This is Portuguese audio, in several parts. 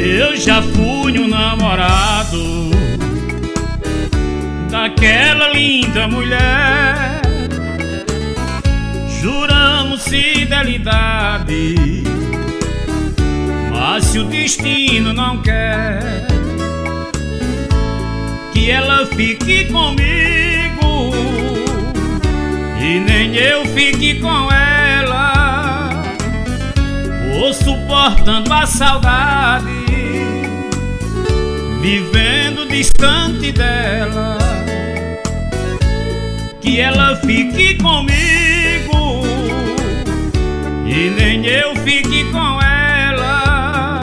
Eu já fui um namorado daquela linda mulher. Juramos fidelidade, mas se o destino não quer que ela fique comigo e nem eu fique com ela, vou suportando a saudade, vivendo distante dela. Que ela fique comigo e nem eu fique com ela,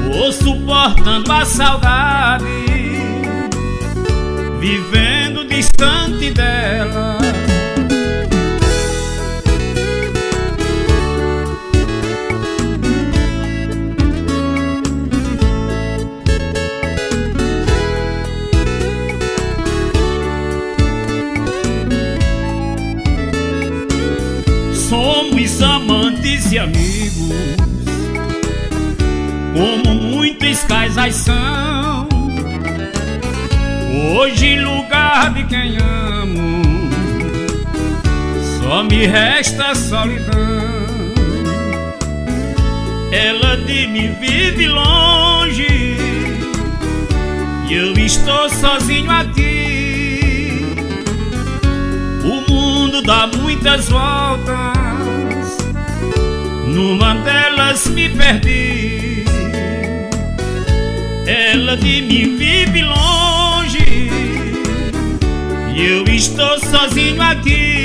vou suportando a saudade, vivendo distante dela. Somos amantes e amigos, como muitos casais são. Hoje, em lugar de quem amo, só me resta solidão. Ela de mim vive longe e eu estou sozinho aqui. O mundo dá muitas voltas, numa delas me perdi. Ela de mim vive longe e eu estou sozinho aqui.